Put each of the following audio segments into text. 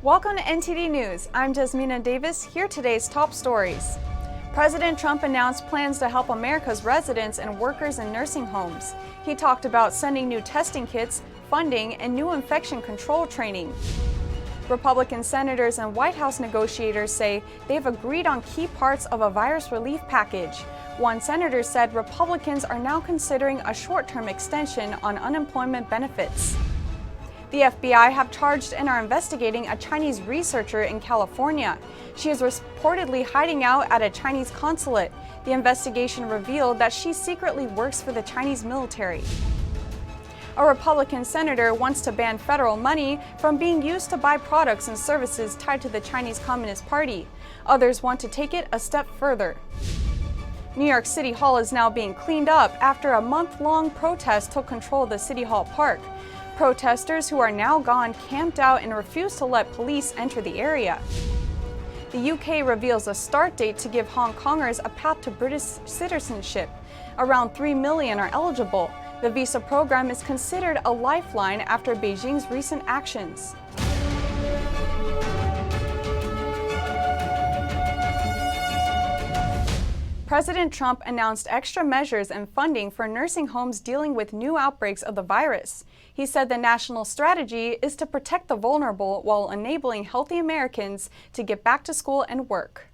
Welcome to NTD News. I'm Jasmina Davis. Here are today's top stories. President Trump announced plans to help America's residents and workers in nursing homes. He talked about sending new testing kits, funding, and new infection control training. Republican senators and White House negotiators say they've agreed on key parts of a virus relief package. One senator said Republicans are now considering a short-term extension on unemployment benefits. The FBI have charged and are investigating a Chinese researcher in California. She is reportedly hiding out at a Chinese consulate. The investigation revealed that she secretly works for the Chinese military. A Republican senator wants to ban federal money from being used to buy products and services tied to the Chinese Communist Party. Others want to take it a step further. New York City Hall is now being cleaned up after a month-long protest took control of the City Hall Park. Protesters who are now gone camped out and refused to let police enter the area. The UK reveals a start date to give Hong Kongers a path to British citizenship. Around 3 million are eligible. The visa program is considered a lifeline after Beijing's recent actions. President Trump announced extra measures and funding for nursing homes dealing with new outbreaks of the virus. He said the national strategy is to protect the vulnerable while enabling healthy Americans to get back to school and work.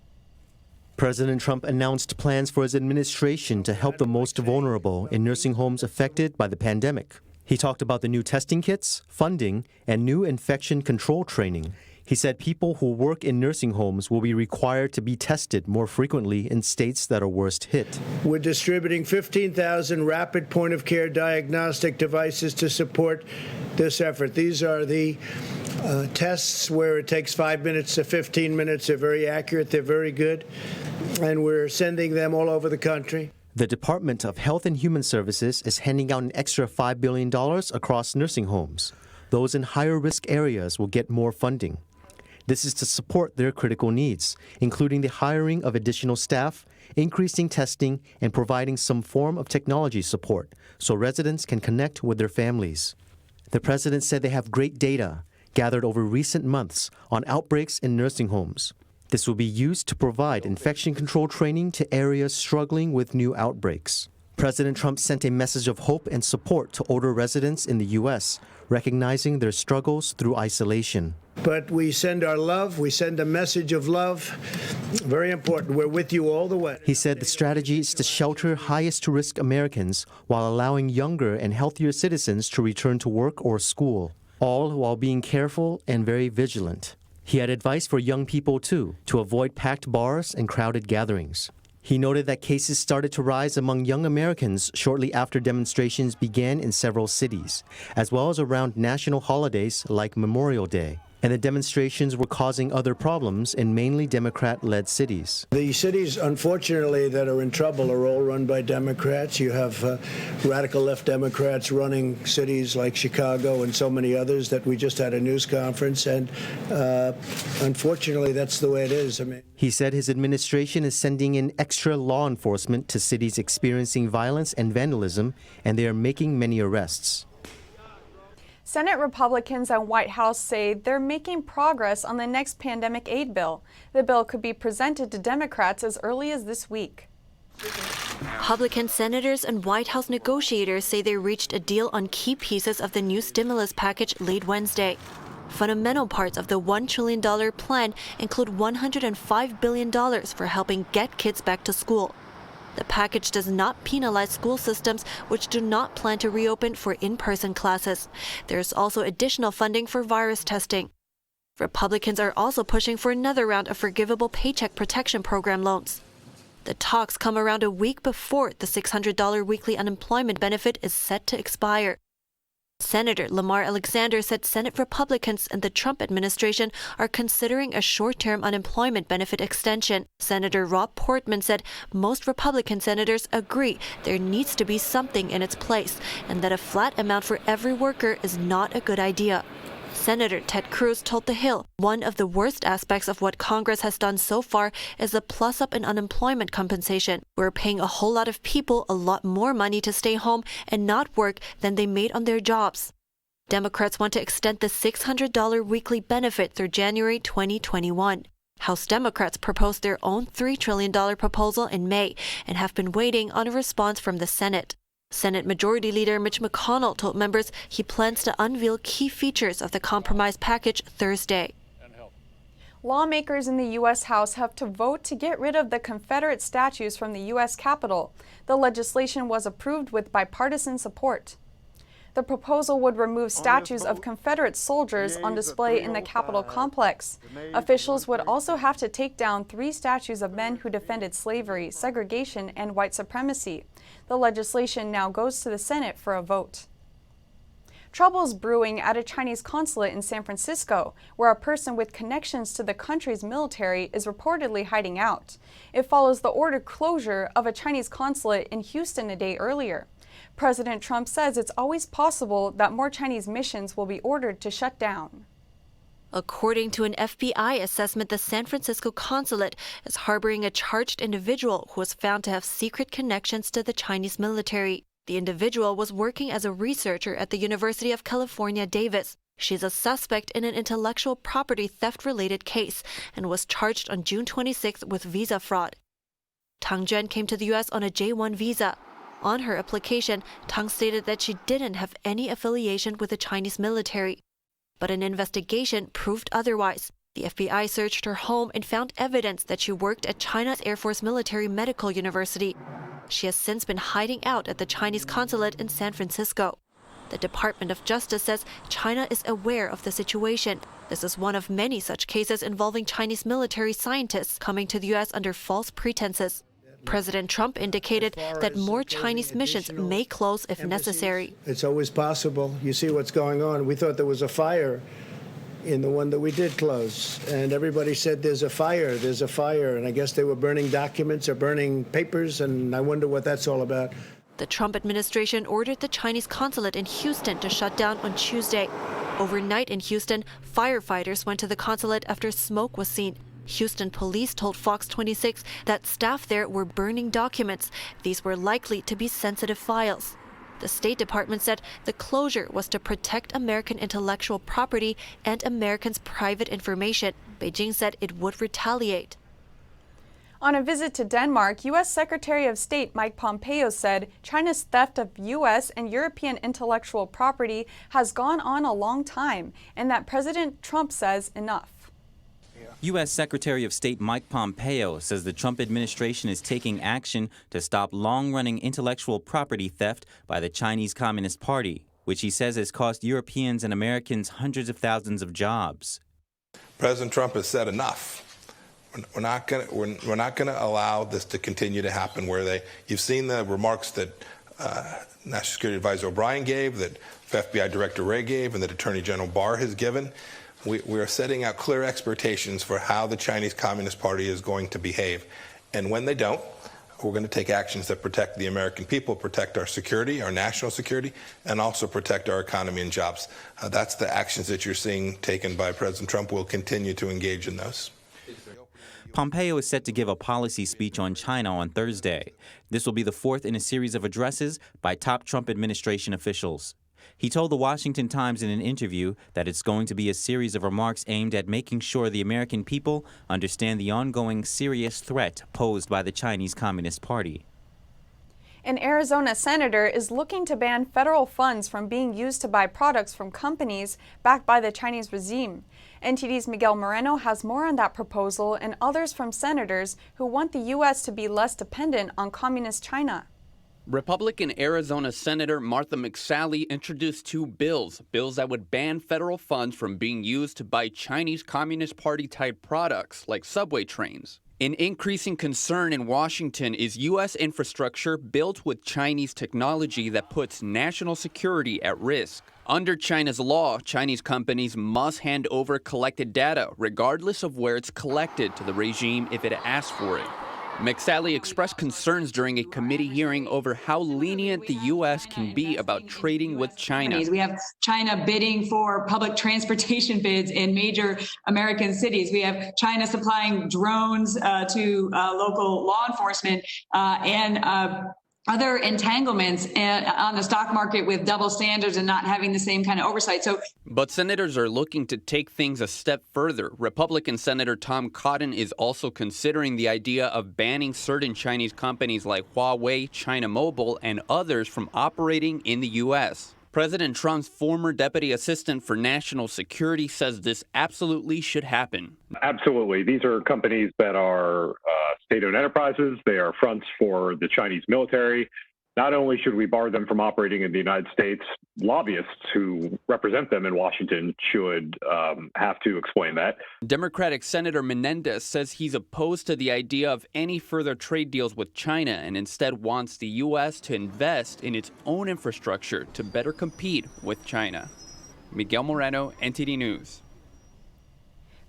President Trump announced plans for his administration to help the most vulnerable in nursing homes affected by the pandemic. He talked about the new testing kits, funding, and new infection control training. He said people who work in nursing homes will be required to be tested more frequently in states that are worst hit. We're distributing 15,000 rapid point-of-care diagnostic devices to support this effort. These are the tests where it takes 5 minutes to 15 minutes. They're very accurate. They're very good. And we're sending them all over the country. The Department of Health and Human Services is handing out an extra $5 billion across nursing homes. Those in higher risk areas will get more funding. This is to support their critical needs, including the hiring of additional staff, increasing testing, and providing some form of technology support so residents can connect with their families. The president said they have great data gathered over recent months on outbreaks in nursing homes. This will be used to provide infection control training to areas struggling with new outbreaks. President Trump sent a message of hope and support to older residents in the U.S., recognizing their struggles through isolation. But we send our love, we send a message of love. Very important. We're with you all the way. He said the strategy is to shelter highest-risk Americans while allowing younger and healthier citizens to return to work or school, all while being careful and very vigilant. He had advice for young people, too, to avoid packed bars and crowded gatherings. He noted that cases started to rise among young Americans shortly after demonstrations began in several cities, as well as around national holidays like Memorial Day. And the demonstrations were causing other problems in mainly Democrat-led cities. The cities, unfortunately, that are in trouble are all run by Democrats. You have radical left Democrats running cities like Chicago and so many others that we just had a news conference, and unfortunately, that's the way it is. He said his administration is sending in extra law enforcement to cities experiencing violence and vandalism, and they are making many arrests. Senate Republicans and White House say they're making progress on the next pandemic aid bill. The bill could be presented to Democrats as early as this week. Republican senators and White House negotiators say they reached a deal on key pieces of the new stimulus package late Wednesday. Fundamental parts of the $1 trillion plan include $105 billion for helping get kids back to school. The package does not penalize school systems which do not plan to reopen for in-person classes. There's also additional funding for virus testing. Republicans are also pushing for another round of forgivable Paycheck Protection Program loans. The talks come around a week before the $600 weekly unemployment benefit is set to expire. Senator Lamar Alexander said Senate Republicans and the Trump administration are considering a short-term unemployment benefit extension. Senator Rob Portman said most Republican senators agree there needs to be something in its place and that a flat amount for every worker is not a good idea. Senator Ted Cruz told The Hill one of the worst aspects of what Congress has done so far is the plus-up in unemployment compensation. We're paying a whole lot of people a lot more money to stay home and not work than they made on their jobs. Democrats want to extend the $600 weekly benefit through January 2021. House Democrats proposed their own $3 trillion proposal in May and have been waiting on a response from the Senate. Senate Majority Leader Mitch McConnell told members he plans to unveil key features of the compromise package Thursday. Lawmakers in the U.S. House have to vote to get rid of the Confederate statues from the U.S. Capitol. The legislation was approved with bipartisan support. The proposal would remove statues of Confederate soldiers on display in the Capitol complex. Officials would also have to take down 3 statues of men who defended slavery, segregation, and white supremacy. The legislation now goes to the Senate for a vote. Trouble's brewing at a Chinese consulate in San Francisco, where a person with connections to the country's military is reportedly hiding out. It follows the ordered closure of a Chinese consulate in Houston a day earlier. President Trump says it's always possible that more Chinese missions will be ordered to shut down. According to an FBI assessment, the San Francisco consulate is harboring a charged individual who was found to have secret connections to the Chinese military. The individual was working as a researcher at the University of California, Davis. She's a suspect in an intellectual property theft-related case and was charged on June 26 with visa fraud. Tang Juan came to the U.S. on a J-1 visa. On her application, Tang stated that she didn't have any affiliation with the Chinese military. But an investigation proved otherwise. The FBI searched her home and found evidence that she worked at China's Air Force Military Medical University. She has since been hiding out at the Chinese consulate in San Francisco. The Department of Justice says China is aware of the situation. This is one of many such cases involving Chinese military scientists coming to the U.S. under false pretenses. President Trump indicated that more Chinese missions may close if necessary. It's always possible. You see what's going on. We thought there was a fire in the one that we did close, and everybody said there's a fire, and I guess they were burning documents or burning papers, and I wonder what that's all about. The Trump administration ordered the Chinese consulate in Houston to shut down on Tuesday. Overnight in Houston, firefighters went to the consulate after smoke was seen. Houston police told Fox 26 that staff there were burning documents. These were likely to be sensitive files. The State Department said the closure was to protect American intellectual property and Americans' private information. Beijing said it would retaliate. On a visit to Denmark, U.S. Secretary of State Mike Pompeo said China's theft of U.S. and European intellectual property has gone on a long time, and that President Trump says enough. U.S. Secretary of State Mike Pompeo says the Trump administration is taking action to stop long-running intellectual property theft by the Chinese Communist Party, which he says has cost Europeans and Americans hundreds of thousands of jobs. President Trump has said enough. We're not going to allow this to continue to happen. You've seen the remarks that National Security Advisor O'Brien gave, that FBI Director Wray gave, and that Attorney General Barr has given. We are setting out clear expectations for how the Chinese Communist Party is going to behave. And when they don't, we're going to take actions that protect the American people, protect our security, our national security, and also protect our economy and jobs. That's the actions that you're seeing taken by President Trump. We'll continue to engage in those. Pompeo is set to give a policy speech on China on Thursday. This will be the 4th in a series of addresses by top Trump administration officials. He told the Washington Times in an interview that it's going to be a series of remarks aimed at making sure the American people understand the ongoing serious threat posed by the Chinese Communist Party. An Arizona senator is looking to ban federal funds from being used to buy products from companies backed by the Chinese regime. NTD's Miguel Moreno has more on that proposal and others from senators who want the U.S. to be less dependent on communist China. Republican Arizona Senator Martha McSally introduced 2 bills that would ban federal funds from being used to buy Chinese Communist Party-type products like subway trains. An increasing concern in Washington is U.S. infrastructure built with Chinese technology that puts national security at risk. Under China's law, Chinese companies must hand over collected data, regardless of where it's collected, to the regime if it asks for it. McSally expressed concerns during a committee hearing over how lenient the U.S. can be about trading with China. We have China bidding for public transportation bids in major American cities. We have China supplying drones to local law enforcement and other entanglements on the stock market with double standards and not having the same kind of oversight. But senators are looking to take things a step further. Republican Senator Tom Cotton is also considering the idea of banning certain Chinese companies like Huawei, China Mobile, and others from operating in the U.S. President Trump's former deputy assistant for national security says this absolutely should happen. Absolutely. These are companies that are state-owned enterprises. They are fronts for the Chinese military. Not only should we bar them from operating in the United States, lobbyists who represent them in Washington should have to explain that. Democratic Senator Menendez says he's opposed to the idea of any further trade deals with China and instead wants the U.S. to invest in its own infrastructure to better compete with China. Miguel Moreno, NTD News.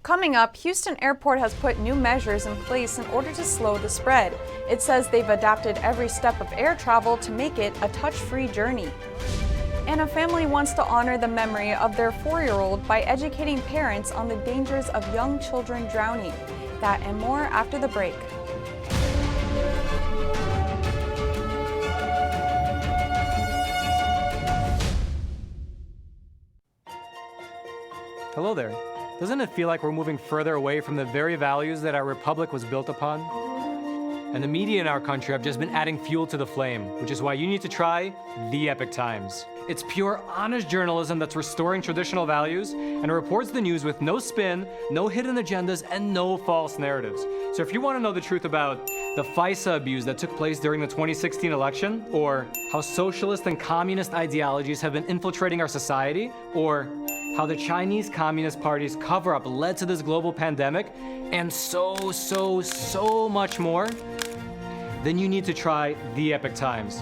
Coming up, Houston Airport has put new measures in place in order to slow the spread. It says they've adapted every step of air travel to make it a touch-free journey. And a family wants to honor the memory of their 4-year-old by educating parents on the dangers of young children drowning. That and more after the break. Hello there. Doesn't it feel like we're moving further away from the very values that our republic was built upon? And the media in our country have just been adding fuel to the flame, which is why you need to try The Epoch Times. It's pure, honest journalism that's restoring traditional values and reports the news with no spin, no hidden agendas, and no false narratives. So if you want to know the truth about the FISA abuse that took place during the 2016 election, or how socialist and communist ideologies have been infiltrating our society, or how the Chinese Communist Party's cover-up led to this global pandemic, and so much more, then you need to try The Epoch Times.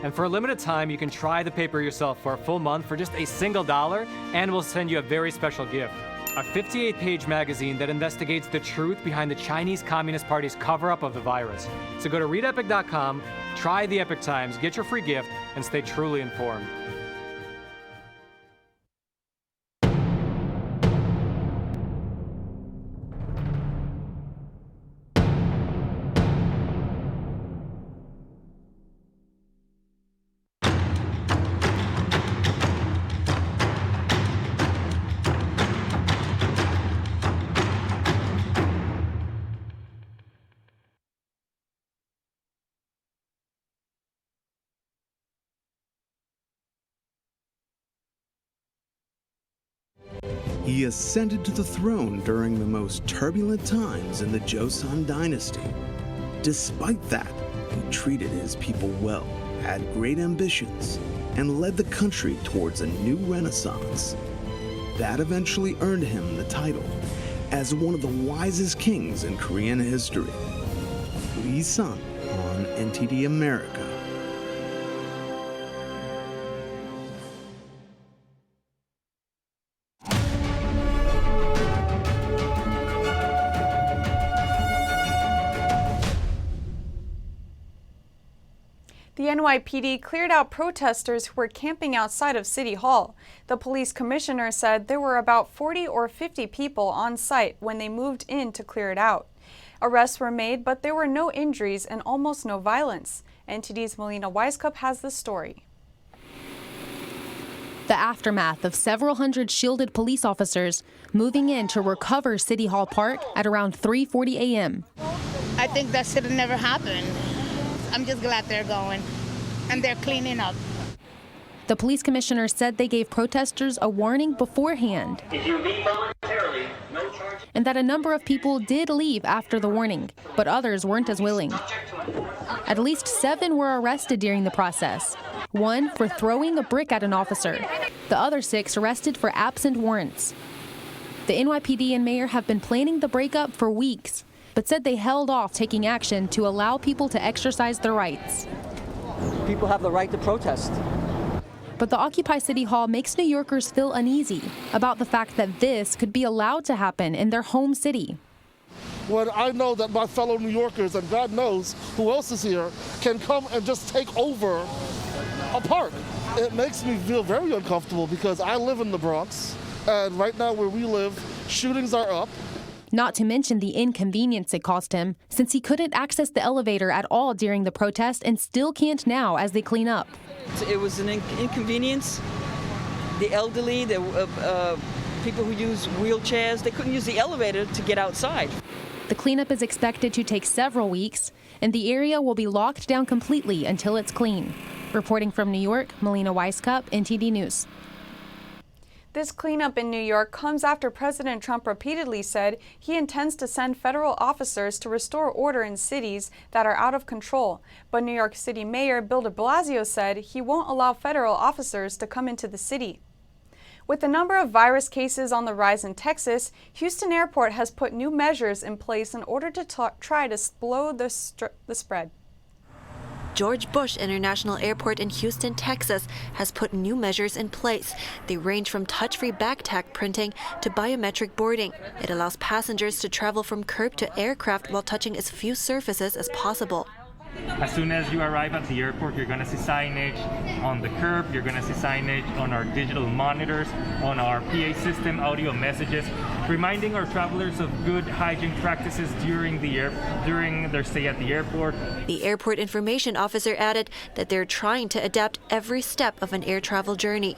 And for a limited time, you can try the paper yourself for a full month for just a single $1, and we'll send you a very special gift. A 58-page magazine that investigates the truth behind the Chinese Communist Party's cover-up of the virus. So go to readepoch.com, try The Epoch Times, get your free gift, and stay truly informed. He ascended to the throne during the most turbulent times in the Joseon dynasty. Despite that, he treated his people well, had great ambitions, and led the country towards a new renaissance. That eventually earned him the title as one of the wisest kings in Korean history. Lee Sun on NTD America. The NYPD cleared out protesters who were camping outside of City Hall. The police commissioner said there were about 40 or 50 people on site when they moved in to clear it out. Arrests were made, but there were no injuries and almost no violence. NTD's Melina Weiskup has the story. The aftermath of several hundred shielded police officers moving in to recover City Hall Park at around 3:40 a.m. I think that should have never happened. I'm just glad they're going, and they're cleaning up. The police commissioner said they gave protesters a warning beforehand. If you leave voluntarily, no charge. And that a number of people did leave after the warning, but others weren't as willing. At least 7 were arrested during the process. 1 for throwing a brick at an officer. The other 6 arrested for absent warrants. The NYPD and mayor have been planning the breakup for weeks, but said they held off taking action to allow people to exercise their rights. People have the right to protest. But the Occupy City Hall makes New Yorkers feel uneasy about the fact that this could be allowed to happen in their home city. When I know that my fellow New Yorkers, and God knows who else is here, can come and just take over a park. It makes me feel very uncomfortable because I live in the Bronx, and right now where we live, shootings are up. Not to mention the inconvenience it cost him, since he couldn't access the elevator at all during the protest and still can't now as they clean up. It was an inconvenience. The elderly, the people who use wheelchairs, they couldn't use the elevator to get outside. The cleanup is expected to take several weeks, and the area will be locked down completely until it's clean. Reporting from New York, Melina Weisskopf, NTD News. This cleanup in New York comes after President Trump repeatedly said he intends to send federal officers to restore order in cities that are out of control. But New York City Mayor Bill de Blasio said he won't allow federal officers to come into the city. With the number of virus cases on the rise in Texas, Houston Airport has put new measures in place in order to try to slow the spread. George Bush International Airport in Houston, Texas, has put new measures in place. They range from touch-free bag tag printing to biometric boarding. It allows passengers to travel from curb to aircraft while touching as few surfaces as possible. As soon as you arrive at the airport, you're going to see signage on the curb, you're going to see signage on our digital monitors, on our PA system, audio messages, reminding our travelers of good hygiene practices during their stay at the airport. The airport information officer added that they're trying to adapt every step of an air travel journey.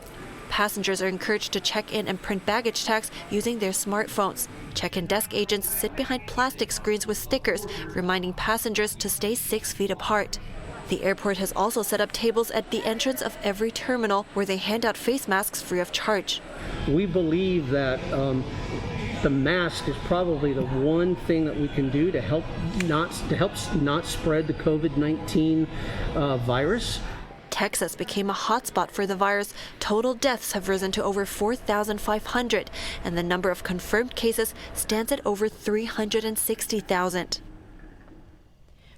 Passengers are encouraged to check in and print baggage tags using their smartphones. Check-in desk agents sit behind plastic screens with stickers, reminding passengers to stay 6 feet apart. The airport has also set up tables at the entrance of every terminal where they hand out face masks free of charge. We believe that the mask is probably the one thing that we can do to help not spread the COVID-19 virus. Texas became a hotspot for the virus. Total deaths have risen to over 4,500, and the number of confirmed cases stands at over 360,000.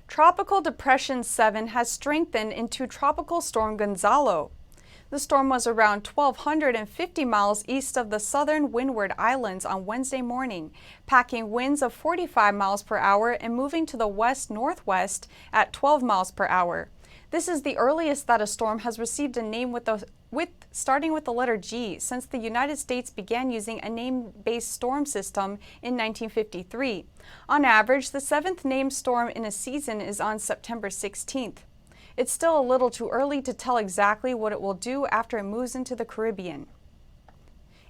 Tropical Depression 7 has strengthened into Tropical Storm Gonzalo. The storm was around 1,250 miles east of the southern Windward Islands on Wednesday morning, packing winds of 45 miles per hour and moving to the west-northwest at 12 miles per hour. This is the earliest that a storm has received a name starting with the letter G since the United States began using a name-based storm system in 1953. On average, the seventh named storm in a season is on September 16th. It's still a little too early to tell exactly what it will do after it moves into the Caribbean.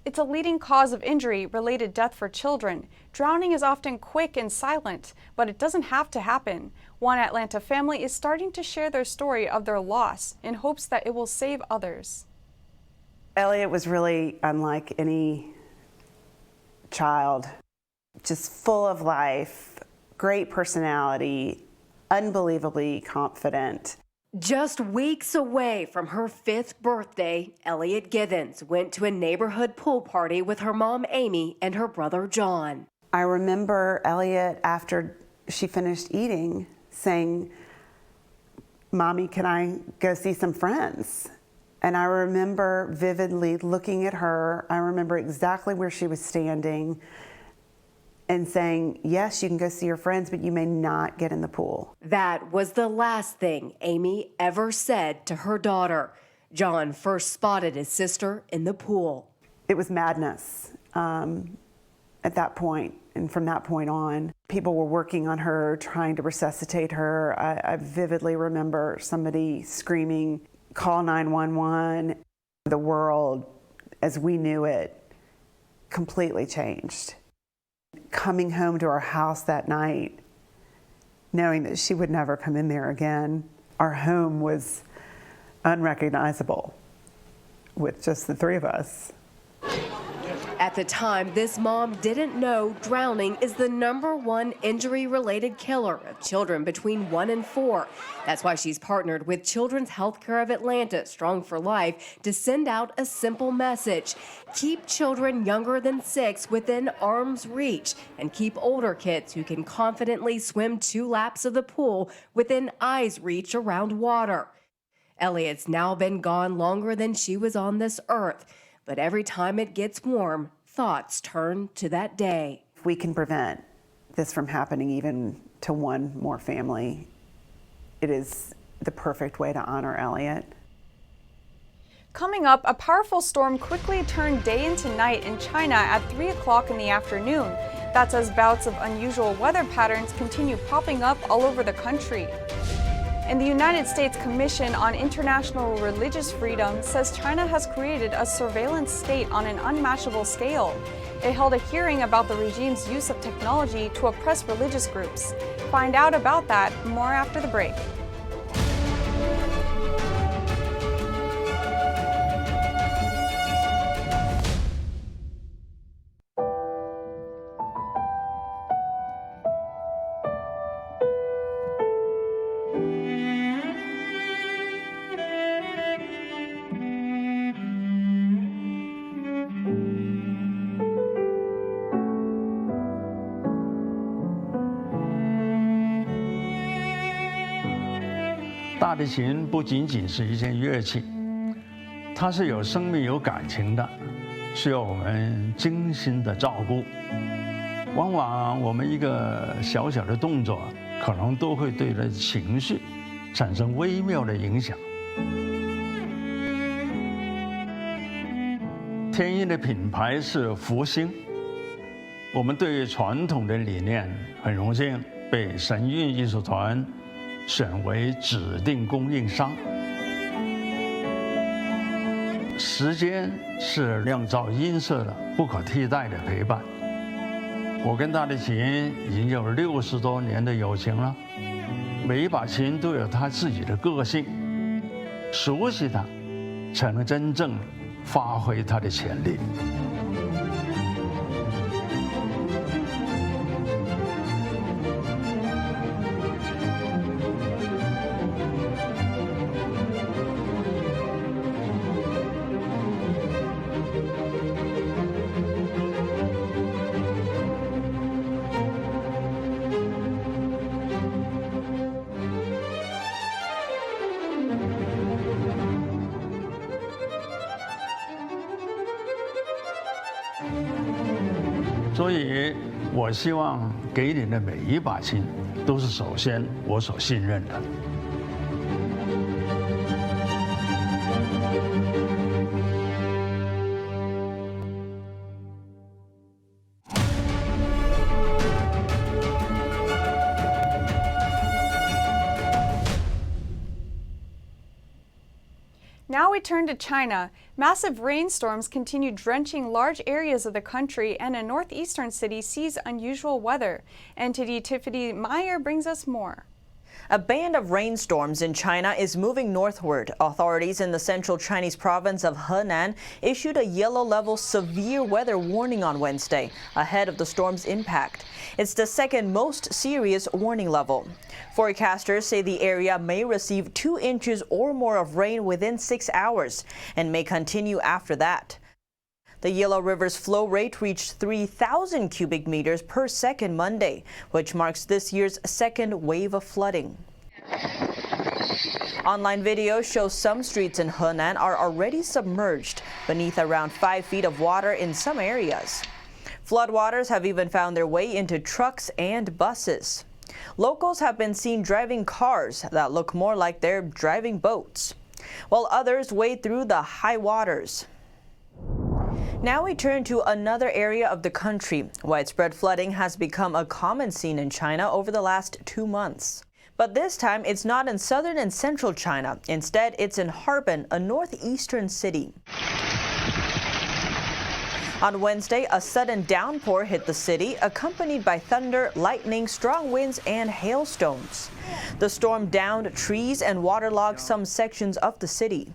It's a leading cause of injury-related death for children. Drowning is often quick and silent, but it doesn't have to happen. One Atlanta family is starting to share their story of their loss in hopes that it will save others. Elliott was really unlike any child, just full of life, great personality, unbelievably confident. Just weeks away from her 5th birthday, Elliott Givens went to a neighborhood pool party with her mom, Amy, and her brother, John. I remember Elliott, after she finished eating, saying, "Mommy, can I go see some friends?" And I remember vividly looking at her. I remember exactly where she was standing and saying, "Yes, you can go see your friends, but you may not get in the pool." That was the last thing Amy ever said to her daughter. John first spotted his sister in the pool. It was madness at that point, and from that point on, people were working on her, trying to resuscitate her. I vividly remember somebody screaming, "Call 911." The world, as we knew it, completely changed. Coming home to our house that night, knowing that she would never come in there again, our home was unrecognizable with just the three of us. At the time, this mom didn't know drowning is the #1 injury-related killer of children between 1 and 4. That's why she's partnered with Children's Healthcare of Atlanta, Strong for Life, to send out a simple message. Keep children younger than 6 within arm's reach, and keep older kids who can confidently swim 2 laps of the pool within eye's reach around water. Elliott's now been gone longer than she was on this earth. But every time it gets warm, thoughts turn to that day. If we can prevent this from happening even to one more family, it is the perfect way to honor Elliott. Coming up, a powerful storm quickly turned day into night in China at 3 o'clock in the afternoon. That's as bouts of unusual weather patterns continue popping up all over the country. And the United States Commission on International Religious Freedom says China has created a surveillance state on an unmatchable scale. It held a hearing about the regime's use of technology to oppress religious groups. Find out about that more after the break.大提琴不仅仅是一件乐器，它是有生命、有感情的，需要我们精心的照顾。往往我们一个小小的动作，可能都会对人情绪产生微妙的影响。天音的品牌是福星，我们对于传统的理念很荣幸被神韵艺术团选为指定供应商。时间是酿造音色的不可替代的陪伴。我跟大提琴已经有60多年的友情了，每一把琴都有它自己的个性，熟悉它，才能真正发挥它的潜力。所以，我希望给你的每一把琴，都是首先我所信任的。Now we turn to China. Massive rainstorms continue drenching large areas of the country, and a northeastern city sees unusual weather. NTD Tiffany Meyer brings us more. A band of rainstorms in China is moving northward. Authorities in the central Chinese province of Henan issued a yellow-level severe weather warning on Wednesday, ahead of the storm's impact. It's the second most serious warning level. Forecasters say the area may receive 2 inches or more of rain within 6 hours and may continue after that. The Yellow River's flow rate reached 3,000 cubic meters per second Monday, which marks this year's second wave of flooding. Online videos show some streets in Henan are already submerged beneath around 5 feet of water in some areas. Floodwaters have even found their way into trucks and buses. Locals have been seen driving cars that look more like they're driving boats, while others wade through the high waters. Now we turn to another area of the country. Widespread flooding has become a common scene in China over the last 2 months. But this time, it's not in southern and central China. Instead, it's in Harbin, a northeastern city. On Wednesday, a sudden downpour hit the city, accompanied by thunder, lightning, strong winds, and hailstones. The storm downed trees and waterlogged some sections of the city.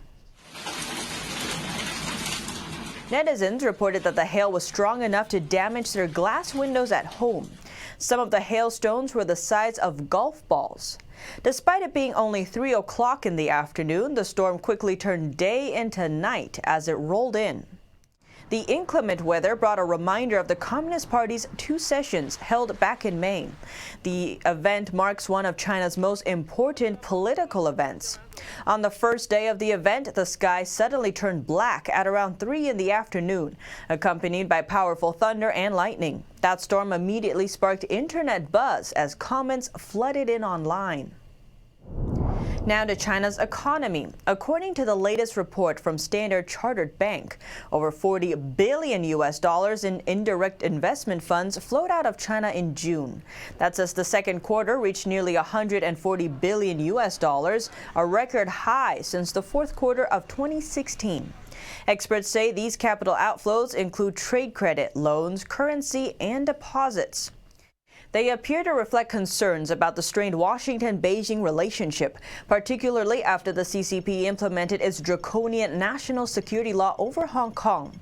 Netizens reported that the hail was strong enough to damage their glass windows at home. Some of the hailstones were the size of golf balls. Despite it being only 3 o'clock in the afternoon, the storm quickly turned day into night as it rolled in. The inclement weather brought a reminder of the Communist Party's 2 sessions held back in May. The event marks one of China's most important political events. On the first day of the event, the sky suddenly turned black at around 3 in the afternoon, accompanied by powerful thunder and lightning. That storm immediately sparked internet buzz as comments flooded in online. Now to China's economy. According to the latest report from Standard Chartered Bank, over $40 billion in indirect investment funds flowed out of China in June. That's as the second quarter reached nearly $140 billion, a record high since the fourth quarter of 2016. Experts say these capital outflows include trade credit, loans, currency, and deposits. They appear to reflect concerns about the strained Washington-Beijing relationship, particularly after the CCP implemented its draconian national security law over Hong Kong.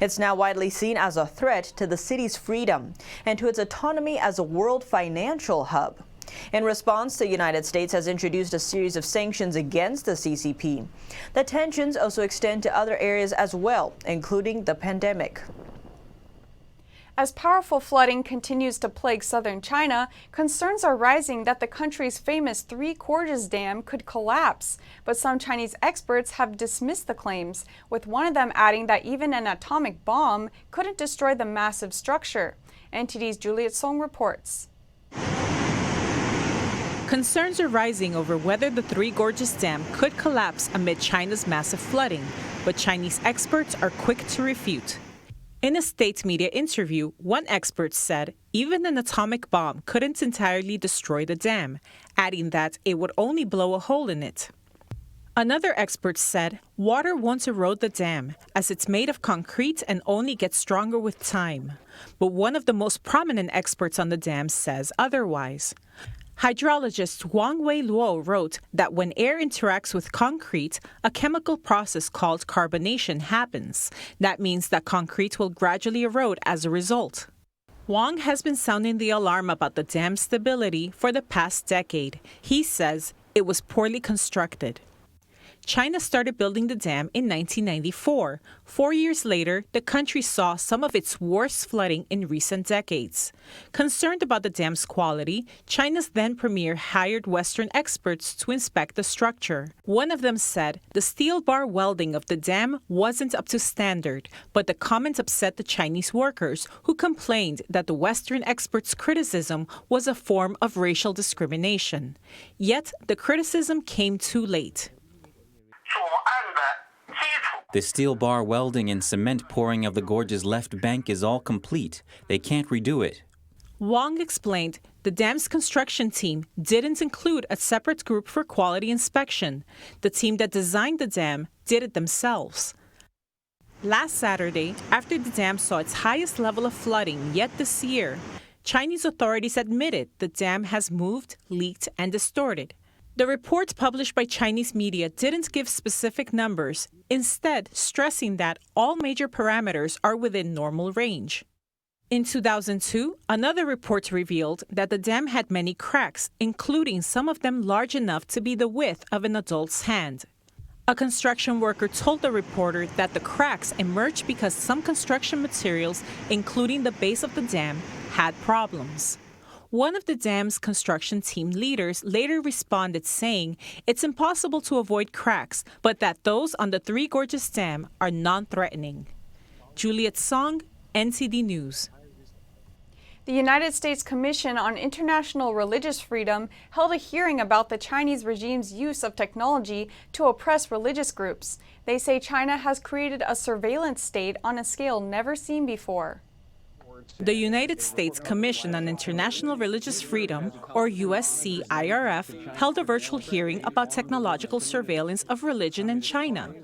It's now widely seen as a threat to the city's freedom and to its autonomy as a world financial hub. In response, the United States has introduced a series of sanctions against the CCP. The tensions also extend to other areas as well, including the pandemic. As powerful flooding continues to plague southern China, concerns are rising that the country's famous Three Gorges Dam could collapse. But some Chinese experts have dismissed the claims, with one of them adding that even an atomic bomb couldn't destroy the massive structure. NTD's Juliet Song reports. Concerns are rising over whether the Three Gorges Dam could collapse amid China's massive flooding, but Chinese experts are quick to refute. In a state media interview, one expert said even an atomic bomb couldn't entirely destroy the dam, adding that it would only blow a hole in it. Another expert said water won't erode the dam, as it's made of concrete and only gets stronger with time. But one of the most prominent experts on the dam says otherwise. Hydrologist Wang Wei-luo wrote that when air interacts with concrete, a chemical process called carbonation happens. That means that concrete will gradually erode as a result. Wang has been sounding the alarm about the dam's stability for the past decade. He says it was poorly constructed. China started building the dam in 1994. 4 years later, the country saw some of its worst flooding in recent decades. Concerned about the dam's quality, China's then premier hired Western experts to inspect the structure. One of them said the steel bar welding of the dam wasn't up to standard, but the comment upset the Chinese workers, who complained that the Western experts' criticism was a form of racial discrimination. Yet, the criticism came too late. The steel bar welding and cement pouring of the gorge's left bank is all complete. They can't redo it. Wang explained the dam's construction team didn't include a separate group for quality inspection. The team that designed the dam did it themselves. Last Saturday, after the dam saw its highest level of flooding yet this year, Chinese authorities admitted the dam has moved, leaked, and distorted. The report published by Chinese media didn't give specific numbers, instead stressing that all major parameters are within normal range. In 2002, another report revealed that the dam had many cracks, including some of them large enough to be the width of an adult's hand. A construction worker told the reporter that the cracks emerged because some construction materials, including the base of the dam, had problems. One of the dam's construction team leaders later responded saying it's impossible to avoid cracks, but that those on the Three Gorges Dam are non-threatening. Juliet Song, NTD News. The United States Commission on International Religious Freedom held a hearing about the Chinese regime's use of technology to oppress religious groups. They say China has created a surveillance state on a scale never seen before. The United States Commission on International Religious Freedom, or USCIRF, held a virtual hearing about technological surveillance of religion in China.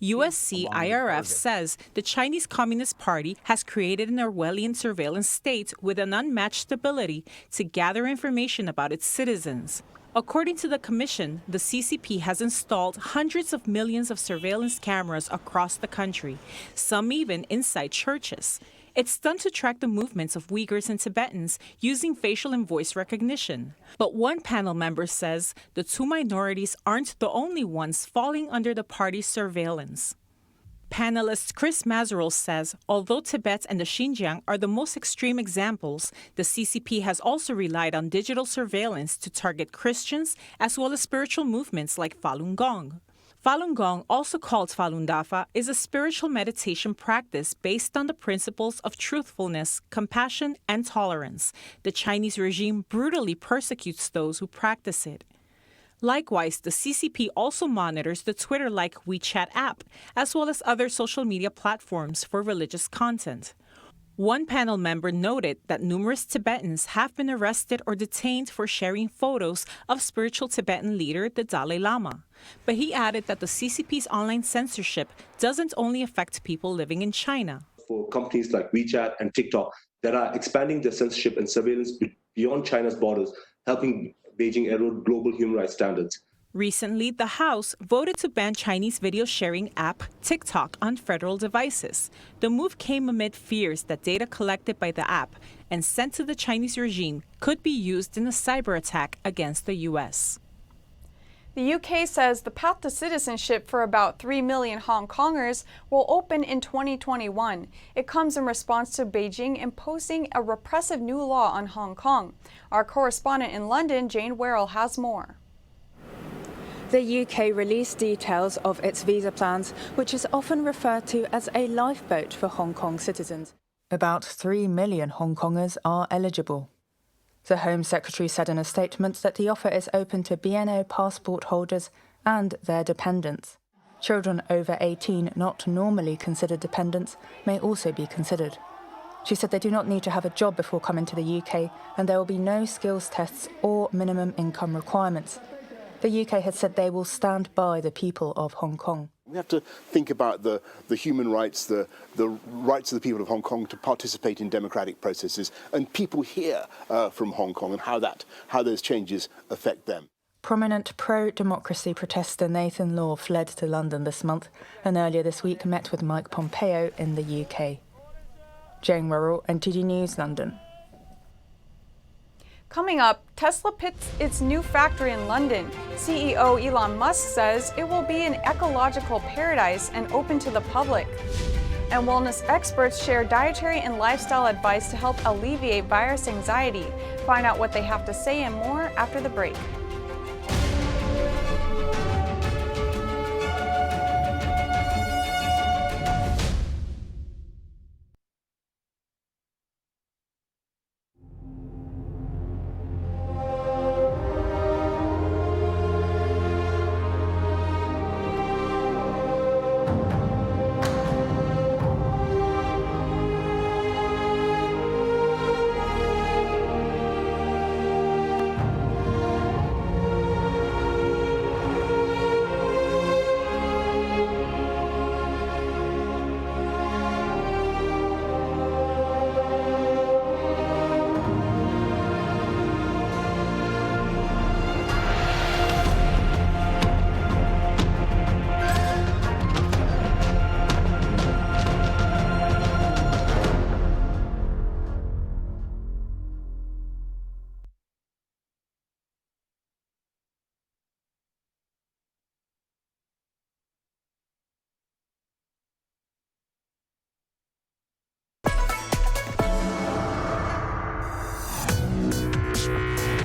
USCIRF says the Chinese Communist Party has created an Orwellian surveillance state with an unmatched ability to gather information about its citizens. According to the Commission, the CCP has installed hundreds of millions of surveillance cameras across the country, some even inside churches. It's done to track the movements of Uyghurs and Tibetans using facial and voice recognition. But one panel member says the two minorities aren't the only ones falling under the party's surveillance. Panelist Chris Mazerel says although Tibet and the Xinjiang are the most extreme examples, the CCP has also relied on digital surveillance to target Christians as well as spiritual movements like Falun Gong. Falun Gong, also called Falun Dafa, is a spiritual meditation practice based on the principles of truthfulness, compassion, and tolerance. The Chinese regime brutally persecutes those who practice it. Likewise, the CCP also monitors the Twitter-like WeChat app, as well as other social media platforms for religious content. One panel member noted that numerous Tibetans have been arrested or detained for sharing photos of spiritual Tibetan leader the Dalai Lama. But he added that the CCP's online censorship doesn't only affect people living in China. For companies like WeChat and TikTok that are expanding their censorship and surveillance beyond China's borders, helping Beijing erode global human rights standards. Recently, the House voted to ban Chinese video sharing app TikTok on federal devices. The move came amid fears that data collected by the app and sent to the Chinese regime could be used in a cyber attack against the U.S. The UK says the path to citizenship for about 3 million Hong Kongers will open in 2021. It comes in response to Beijing imposing a repressive new law on Hong Kong. Our correspondent in London, Jane Werrell, has more. The UK released details of its visa plans, which is often referred to as a lifeboat for Hong Kong citizens. About 3 million Hong Kongers are eligible. The Home Secretary said in a statement that the offer is open to BNO passport holders and their dependents. Children over 18 not normally considered dependents may also be considered. She said they do not need to have a job before coming to the UK, and there will be no skills tests or minimum income requirements. The UK has said they will stand by the people of Hong Kong. We have to think about the human rights, the rights of the people of Hong Kong to participate in democratic processes, and people here from Hong Kong, and how those changes affect them. Prominent pro-democracy protester Nathan Law fled to London this month and earlier this week met with Mike Pompeo in the UK. Jane Werrell, NTD News, London. Coming up, Tesla pits its new factory in London. CEO Elon Musk says it will be an ecological paradise and open to the public. And wellness experts share dietary and lifestyle advice to help alleviate virus anxiety. Find out what they have to say and more after the break.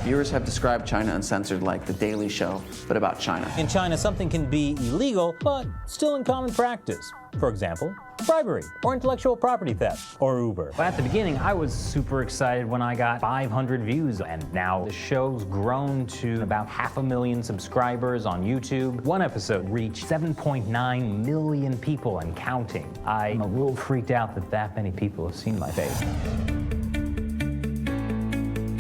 Viewers have described China Uncensored like The Daily Show, but about China. In China, something can be illegal, but still in common practice. For example, bribery, or intellectual property theft, or Uber. But at the beginning, I was super excited when I got 500 views, and now the show's grown to about 500,000 subscribers on YouTube. One episode reached 7.9 million people and counting. I'm a little freaked out that many people have seen my face.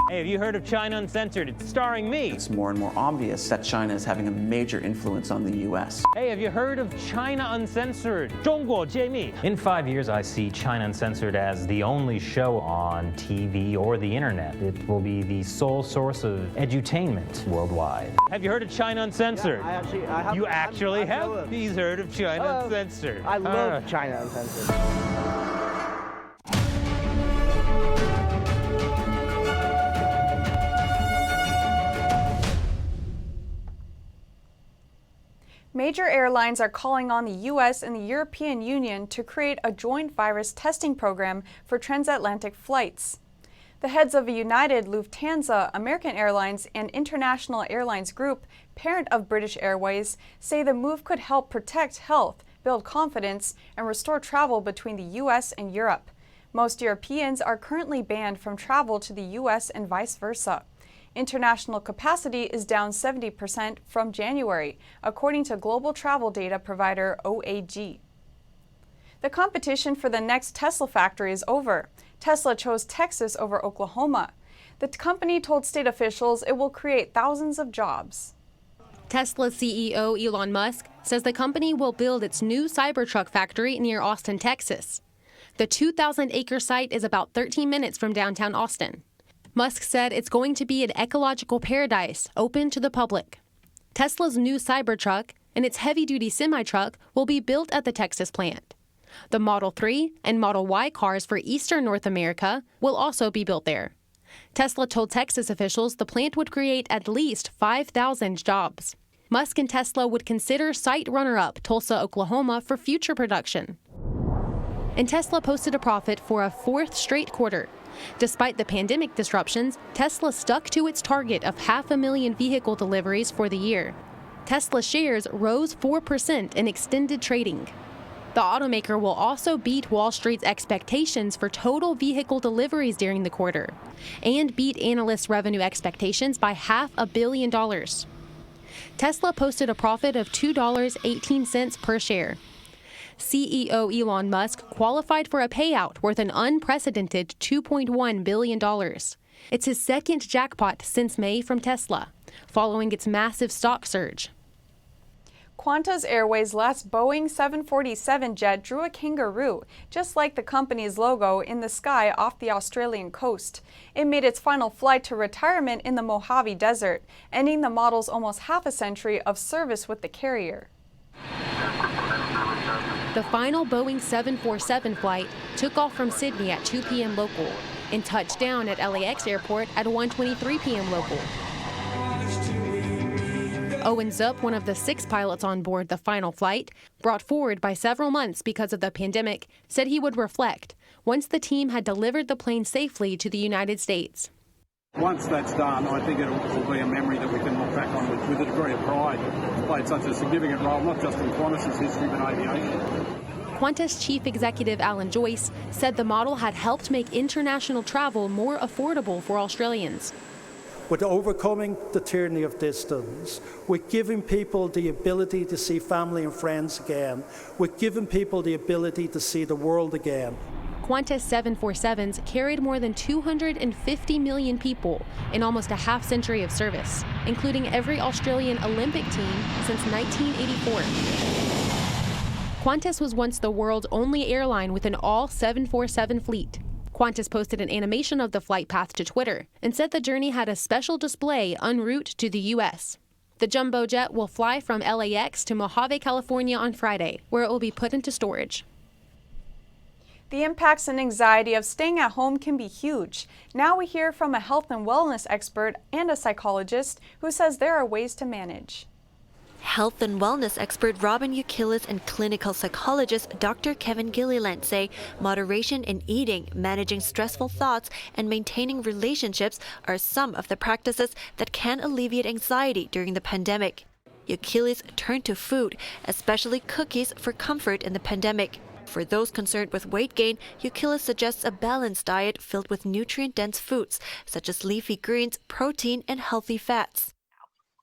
Hey, have you heard of China Uncensored? It's starring me. It's more and more obvious that China is having a major influence on the U.S. Hey, have you heard of China Uncensored? 中国揭秘. In 5 years, I see China Uncensored as the only show on TV or the internet. It will be the sole source of edutainment worldwide. Have you heard of China Uncensored? Yeah, I have. You actually have? He's heard of China Uncensored. I love China Uncensored. Major airlines are calling on the U.S. and the European Union to create a joint virus testing program for transatlantic flights. The heads of United, Lufthansa, American Airlines, and International Airlines Group, parent of British Airways, say the move could help protect health, build confidence, and restore travel between the U.S. and Europe. Most Europeans are currently banned from travel to the U.S. and vice versa. International capacity is down 70% from January, according to global travel data provider OAG. The competition for the next Tesla factory is over. Tesla chose Texas over Oklahoma. The company told state officials it will create thousands of jobs. Tesla CEO Elon Musk says the company will build its new Cybertruck factory near Austin, Texas. The 2,000-acre site is about 13 minutes from downtown Austin. Musk said it's going to be an ecological paradise open to the public. Tesla's new Cybertruck and its heavy-duty semi-truck will be built at the Texas plant. The Model 3 and Model Y cars for eastern North America will also be built there. Tesla told Texas officials the plant would create at least 5,000 jobs. Musk and Tesla would consider site runner-up Tulsa, Oklahoma for future production. And Tesla posted a profit for a fourth straight quarter. Despite the pandemic disruptions, Tesla stuck to its target of 500,000 vehicle deliveries for the year. Tesla shares rose 4% in extended trading. The automaker will also beat Wall Street's expectations for total vehicle deliveries during the quarter and beat analysts' revenue expectations by $500 million. Tesla posted a profit of $2.18 per share. CEO Elon Musk qualified for a payout worth an unprecedented $2.1 billion. It's his second jackpot since May from Tesla, following its massive stock surge. Qantas Airways' last Boeing 747 jet drew a kangaroo, just like the company's logo, in the sky off the Australian coast. It made its final flight to retirement in the Mojave Desert, ending the model's almost half a century of service with the carrier. The final Boeing 747 flight took off from Sydney at 2 p.m. local and touched down at LAX airport at 1:23 p.m. local. Owen Zup, one of the 6 pilots on board the final flight, brought forward by several months because of the pandemic, said he would reflect once the team had delivered the plane safely to the United States. Once that's done, I think it will be a memory that we can look back on with a degree of pride. It's played such a significant role, not just in Qantas' history, but aviation. Qantas chief executive Alan Joyce said the model had helped make international travel more affordable for Australians. With overcoming the tyranny of distance, with giving people the ability to see family and friends again, with giving people the ability to see the world again. Qantas 747s carried more than 250 million people in almost a half-century of service, including every Australian Olympic team since 1984. Qantas was once the world's only airline with an all 747 fleet. Qantas posted an animation of the flight path to Twitter and said the journey had a special display en route to the U.S. The jumbo jet will fly from LAX to Mojave, California on Friday, where it will be put into storage. The impacts and anxiety of staying at home can be huge. Now we hear from a health and wellness expert and a psychologist who says there are ways to manage. Health and wellness expert Robin Youkilis and clinical psychologist Dr. Kevin Gilliland say moderation in eating, managing stressful thoughts, and maintaining relationships are some of the practices that can alleviate anxiety during the pandemic. Youkilis turned to food, especially cookies, for comfort in the pandemic. For those concerned with weight gain, Youkilis suggests a balanced diet filled with nutrient-dense foods, such as leafy greens, protein, and healthy fats.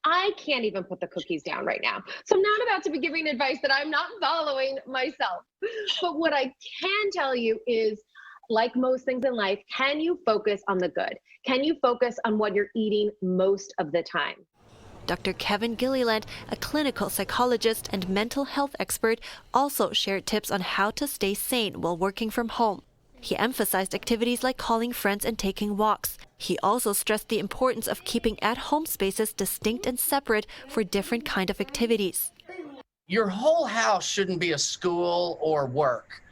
I can't even put the cookies down right now. So I'm not about to be giving advice that I'm not following myself. But what I can tell you is, like most things in life, can you focus on the good? Can you focus on what you're eating most of the time? Dr. Kevin Gilliland, a clinical psychologist and mental health expert, also shared tips on how to stay sane while working from home. He emphasized activities like calling friends and taking walks. He also stressed the importance of keeping at-home spaces distinct and separate for different kinds of activities. Your whole house shouldn't be a school or work.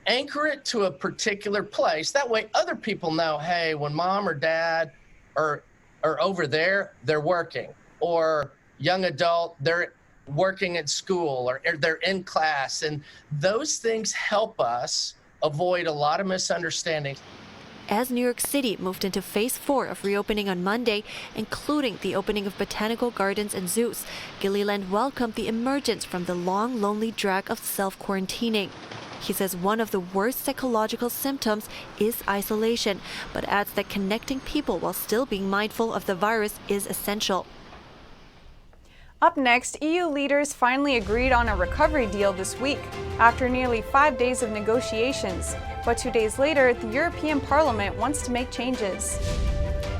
Anchor it to a particular place. That way other people know, hey, when mom or dad are over there, they're working. Or young adult, they're working at school or they're in class. And those things help us avoid a lot of misunderstandings. As New York City moved into phase 4 of reopening on Monday, including the opening of botanical gardens and zoos, Gilliland welcomed the emergence from the long, lonely drag of self-quarantining. He says one of the worst psychological symptoms is isolation, but adds that connecting people while still being mindful of the virus is essential. Up next, EU leaders finally agreed on a recovery deal this week after nearly 5 days of negotiations. But 2 days later, the European Parliament wants to make changes.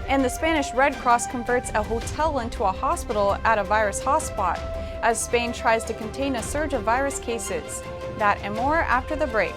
And the Spanish Red Cross converts a hotel into a hospital at a virus hotspot as Spain tries to contain a surge of virus cases. That and more after the break.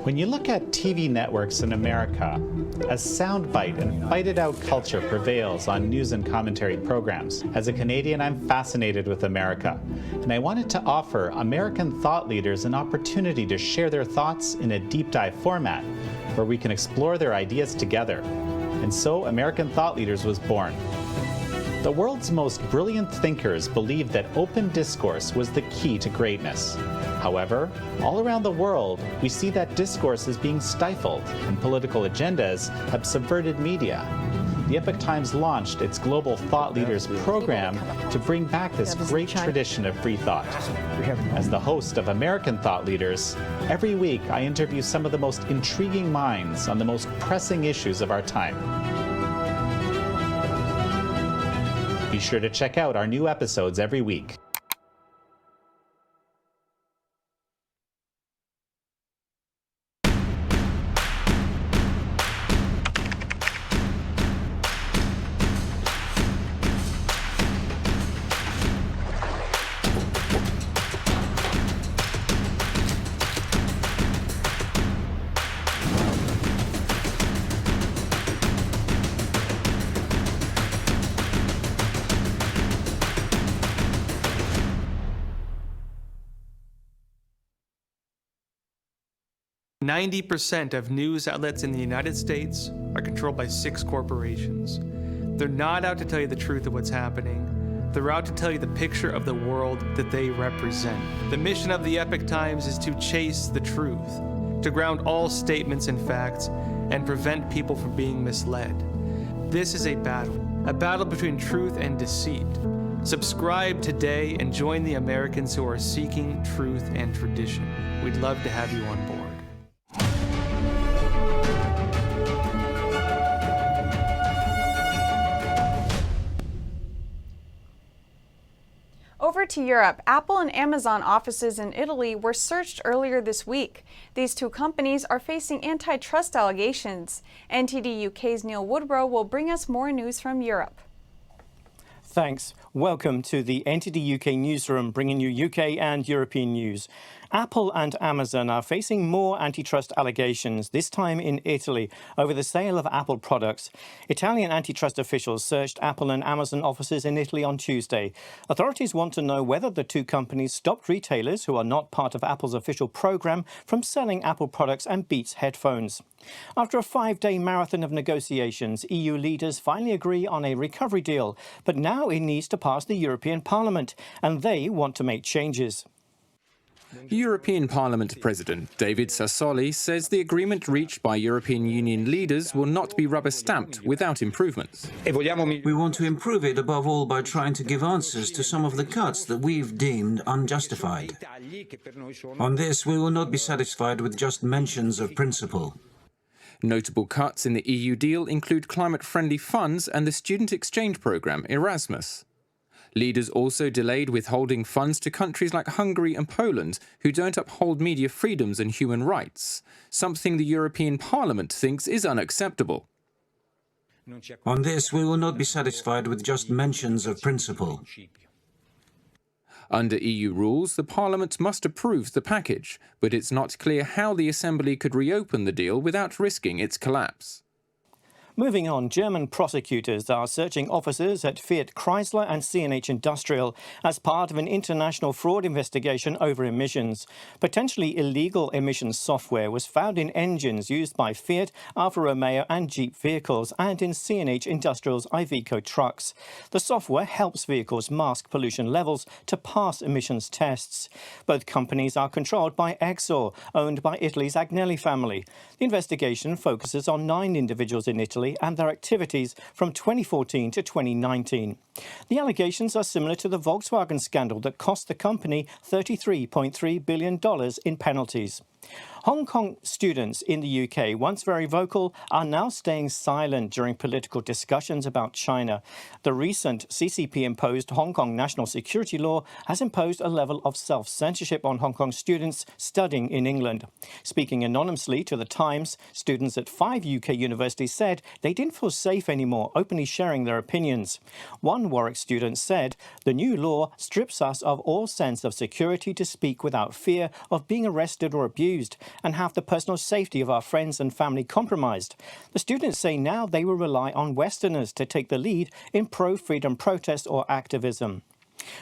When you look at TV networks in America, a soundbite and bite-it-out culture prevails on news and commentary programs. As a Canadian, I'm fascinated with America, and I wanted to offer American thought leaders an opportunity to share their thoughts in a deep dive format where we can explore their ideas together. And so American Thought Leaders was born. The world's most brilliant thinkers believed that open discourse was the key to greatness. However, all around the world, we see that discourse is being stifled and political agendas have subverted media. The Epoch Times launched its Global Thought Leaders program to bring back this great tradition of free thought. As the host of American Thought Leaders, every week I interview some of the most intriguing minds on the most pressing issues of our time. Be sure to check out our new episodes every week. %90 of news outlets in the United States are controlled by 6 corporations. They're not out to tell you the truth of what's happening. They're out to tell you the picture of the world that they represent. The mission of the Epoch Times is to chase the truth, to ground all statements in facts, and prevent people from being misled. This is a battle between truth and deceit. Subscribe today and join the Americans who are seeking truth and tradition. We'd love to have you on board. Over to Europe, Apple and Amazon offices in Italy were searched earlier this week. These two companies are facing antitrust allegations. NTD UK's Neil Woodrow will bring us more news from Europe. Thanks. Welcome to the NTD UK newsroom, bringing you UK and European news. Apple and Amazon are facing more antitrust allegations, this time in Italy, over the sale of Apple products. Italian antitrust officials searched Apple and Amazon offices in Italy on Tuesday. Authorities want to know whether the two companies stopped retailers who are not part of Apple's official program from selling Apple products and Beats headphones. After a 5-day marathon of negotiations, EU leaders finally agree on a recovery deal, but now it needs to pass the European Parliament, and they want to make changes. European Parliament President David Sassoli says the agreement reached by European Union leaders will not be rubber-stamped without improvements. We want to improve it above all by trying to give answers to some of the cuts that we've deemed unjustified. On this, we will not be satisfied with just mentions of principle. Notable cuts in the EU deal include climate-friendly funds and the student exchange programme Erasmus. Leaders also delayed withholding funds to countries like Hungary and Poland, who don't uphold media freedoms and human rights, something the European Parliament thinks is unacceptable. On this, we will not be satisfied with just mentions of principle. Under EU rules, the Parliament must approve the package, but it's not clear how the Assembly could reopen the deal without risking its collapse. Moving on, German prosecutors are searching offices at Fiat Chrysler and CNH Industrial as part of an international fraud investigation over emissions. Potentially illegal emissions software was found in engines used by Fiat, Alfa Romeo and Jeep vehicles and in CNH Industrial's Iveco trucks. The software helps vehicles mask pollution levels to pass emissions tests. Both companies are controlled by Exor, owned by Italy's Agnelli family. The investigation focuses on 9 individuals in Italy family and their activities from 2014 to 2019. The allegations are similar to the Volkswagen scandal that cost the company $33.3 billion in penalties. Hong Kong students in the UK, once very vocal, are now staying silent during political discussions about China. The recent CCP-imposed Hong Kong national security law has imposed a level of self-censorship on Hong Kong students studying in England. Speaking anonymously to The Times, students at 5 UK universities said they didn't feel safe anymore openly sharing their opinions. One Warwick student said, "The new law strips us of all sense of security to speak without fear of being arrested or abused, and have the personal safety of our friends and family compromised." The students say now they will rely on Westerners to take the lead in pro-freedom protest or activism.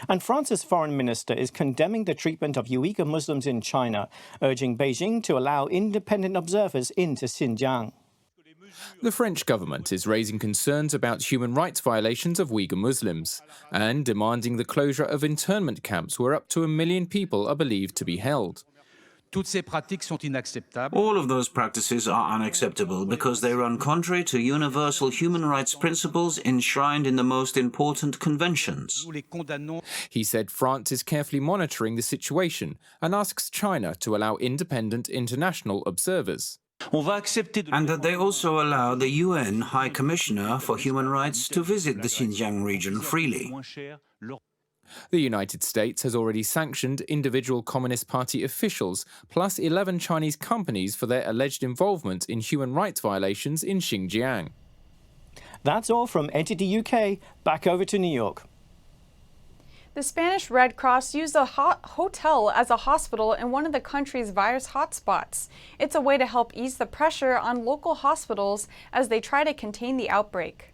And France's foreign minister is condemning the treatment of Uyghur Muslims in China, urging Beijing to allow independent observers into Xinjiang. The French government is raising concerns about human rights violations of Uyghur Muslims and demanding the closure of internment camps where up to 1 million people are believed to be held. All of those practices are unacceptable because they run contrary to universal human rights principles enshrined in the most important conventions. He said France is carefully monitoring the situation and asks China to allow independent international observers. And that they also allow the UN High Commissioner for Human Rights to visit the Xinjiang region freely. The United States has already sanctioned individual Communist Party officials, plus 11 Chinese companies for their alleged involvement in human rights violations in Xinjiang. That's all from NTD UK. Back over to New York. The Spanish Red Cross used a hotel as a hospital in one of the country's virus hotspots. It's a way to help ease the pressure on local hospitals as they try to contain the outbreak.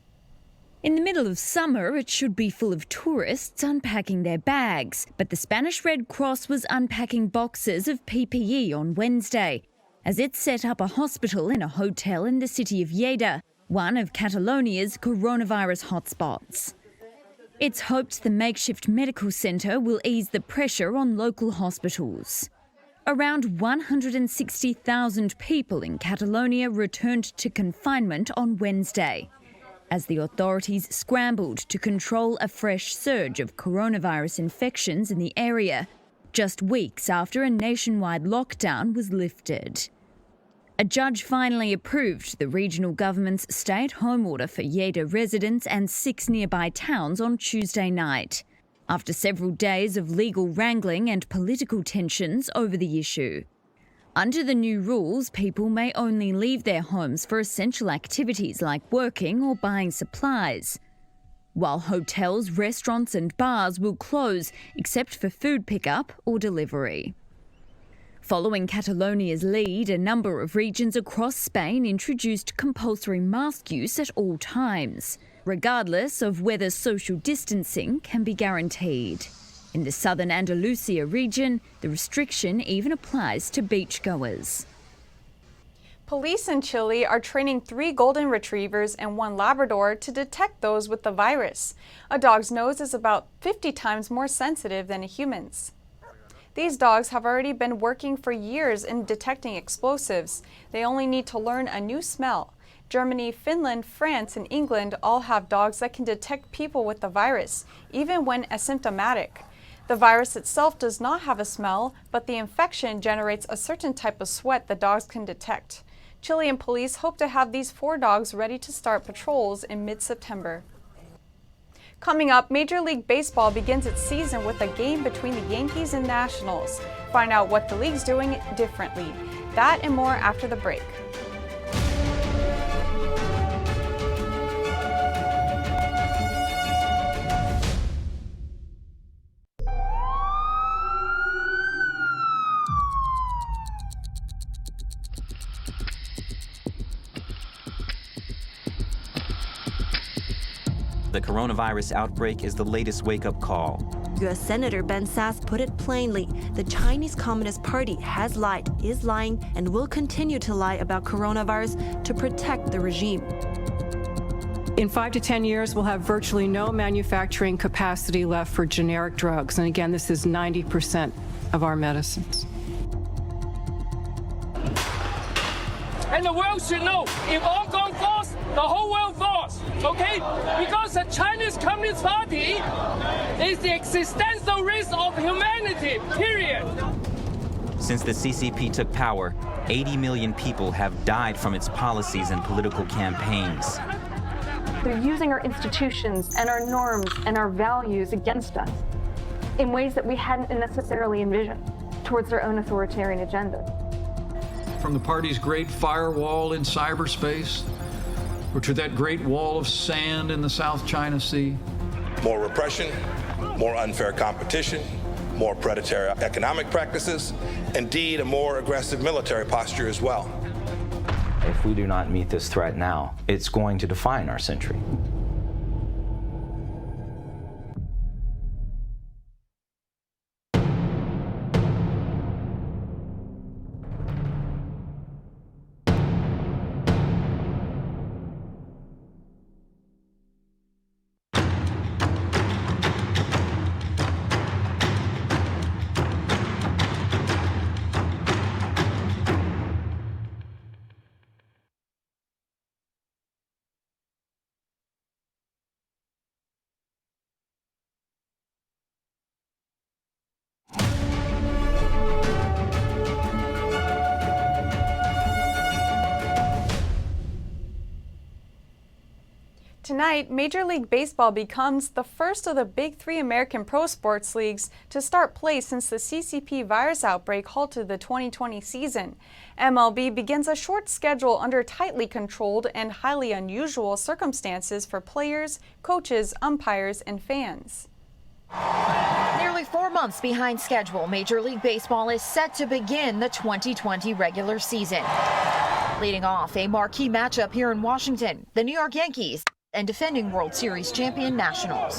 In the middle of summer, it should be full of tourists unpacking their bags, but the Spanish Red Cross was unpacking boxes of PPE on Wednesday, as it set up a hospital in a hotel in the city of Lleida, one of Catalonia's coronavirus hotspots. It's hoped the makeshift medical centre will ease the pressure on local hospitals. Around 160,000 people in Catalonia returned to confinement on Wednesday, as the authorities scrambled to control a fresh surge of coronavirus infections in the area, just weeks after a nationwide lockdown was lifted. A judge finally approved the regional government's stay-at-home order for Lleida residents and 6 nearby towns on Tuesday night, after several days of legal wrangling and political tensions over the issue. Under the new rules, people may only leave their homes for essential activities like working or buying supplies, while hotels, restaurants and bars will close except for food pickup or delivery. Following Catalonia's lead, a number of regions across Spain introduced compulsory mask use at all times, regardless of whether social distancing can be guaranteed. In the southern Andalusia region, the restriction even applies to beachgoers. Police in Chile are training 3 golden retrievers and 1 Labrador to detect those with the virus. A dog's nose is about 50 times more sensitive than a human's. These dogs have already been working for years in detecting explosives. They only need to learn a new smell. Germany, Finland, France, and England all have dogs that can detect people with the virus, even when asymptomatic. The virus itself does not have a smell, but the infection generates a certain type of sweat the dogs can detect. Chilean police hope to have these 4 dogs ready to start patrols in mid-September. Coming up, Major League Baseball begins its season with a game between the Yankees and Nationals. Find out what the league's doing differently. That and more after the break. The coronavirus outbreak is the latest wake-up call. U.S. Senator Ben Sasse put it plainly, the Chinese Communist Party has lied, is lying, and will continue to lie about coronavirus to protect the regime. In 5 to 10 years, we'll have virtually no manufacturing capacity left for generic drugs. And again, this is 90% of our medicines. And the world should know, if Hong Kong falls, the whole world force, okay? Because the Chinese Communist Party is the existential risk of humanity, period. Since the CCP took power, 80 million people have died from its policies and political campaigns. They're using our institutions and our norms and our values against us in ways that we hadn't necessarily envisioned towards their own authoritarian agenda. From the party's great firewall in cyberspace, or to that great wall of sand in the South China Sea. More repression, more unfair competition, more predatory economic practices, indeed a more aggressive military posture as well. If we do not meet this threat now, it's going to define our century. Tonight, Major League Baseball becomes the first of the big three American pro sports leagues to start play since the CCP virus outbreak halted the 2020 season. MLB begins a short schedule under tightly controlled and highly unusual circumstances for players, coaches, umpires, and fans. Nearly 4 months behind schedule, Major League Baseball is set to begin the 2020 regular season. Leading off, a marquee matchup here in Washington, the New York Yankees and defending World Series champion Nationals.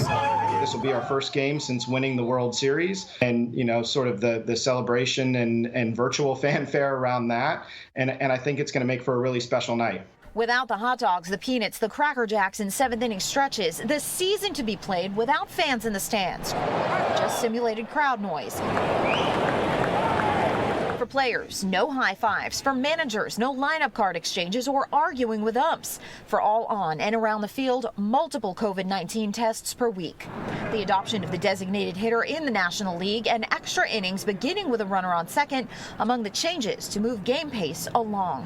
This will be our first game since winning the World Series, and sort of the celebration and virtual fanfare around that, and I think it's going to make for a really special night. Without the hot dogs, the peanuts, the Cracker Jacks, and seventh-inning stretches, the season to be played without fans in the stands, just simulated crowd noise. For players, no high fives. For managers, no lineup card exchanges or arguing with umps. For all on and around the field, multiple COVID-19 tests per week. The adoption of the designated hitter in the National League and extra innings beginning with a runner on second among the changes to move game pace along.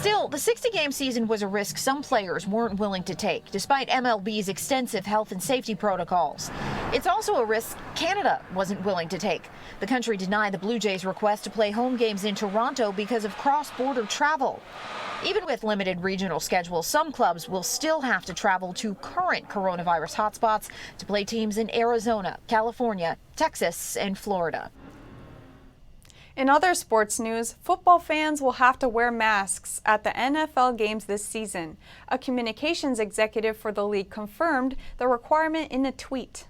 Still, the 60-game season was a risk some players weren't willing to take, despite MLB's extensive health and safety protocols. It's also a risk Canada wasn't willing to take. The country denied the Blue Jays' request to play home games in Toronto because of cross-border travel. Even with limited regional schedules, some clubs will still have to travel to current coronavirus hotspots to play teams in Arizona, California, Texas, and Florida. In other sports news, football fans will have to wear masks at the NFL games this season. A communications executive for the league confirmed the requirement in a tweet.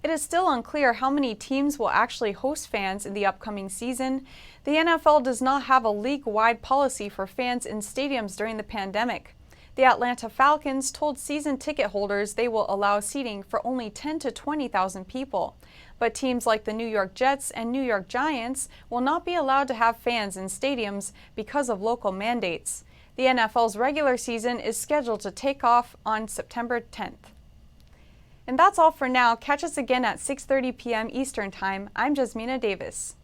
It is still unclear how many teams will actually host fans in the upcoming season. The NFL does not have a league-wide policy for fans in stadiums during the pandemic. The Atlanta Falcons told season ticket holders they will allow seating for only 10,000 to 20,000 people. But teams like the New York Jets and New York Giants will not be allowed to have fans in stadiums because of local mandates. The NFL's regular season is scheduled to take off on September 10th. And that's all for now. Catch us again at 6:30 p.m. Eastern Time. I'm Jasmina Davis.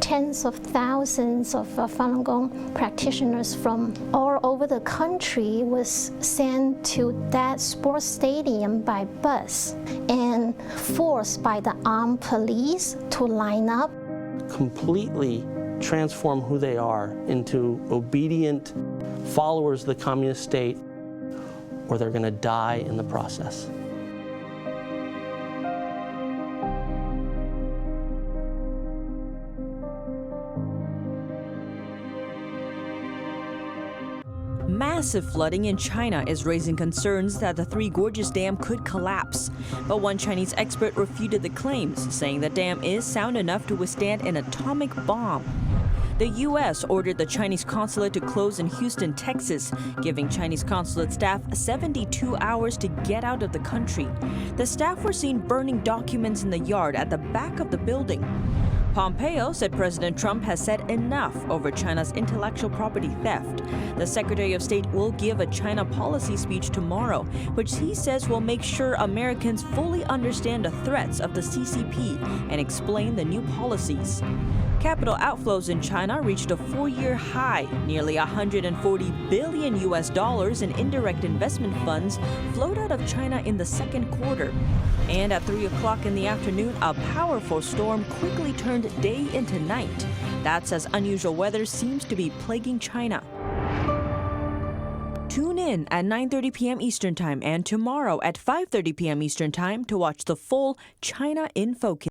tens of thousands of Falun Gong practitioners from all over the country was sent to that sports stadium by bus and forced by the armed police to line up. Completely transform who they are into obedient followers of the communist state, or they're going to die in the process. Massive flooding in China is raising concerns that the Three Gorges Dam could collapse. But one Chinese expert refuted the claims, saying the dam is sound enough to withstand an atomic bomb. The U.S. ordered the Chinese consulate to close in Houston, Texas, giving Chinese consulate staff 72 hours to get out of the country. The staff were seen burning documents in the yard at the back of the building. Pompeo said President Trump has said enough over China's intellectual property theft. The Secretary of State will give a China policy speech tomorrow, which he says will make sure Americans fully understand the threats of the CCP and explain the new policies. Capital outflows in China reached a 4-year high. Nearly $140 billion in indirect investment funds flowed out of China in the second quarter. And at 3 o'clock in the afternoon, a powerful storm quickly turned day into night. That's as unusual weather seems to be plaguing China. Tune in at 9:30 p.m. Eastern Time and tomorrow at 5:30 p.m. Eastern Time to watch the full China in Focus.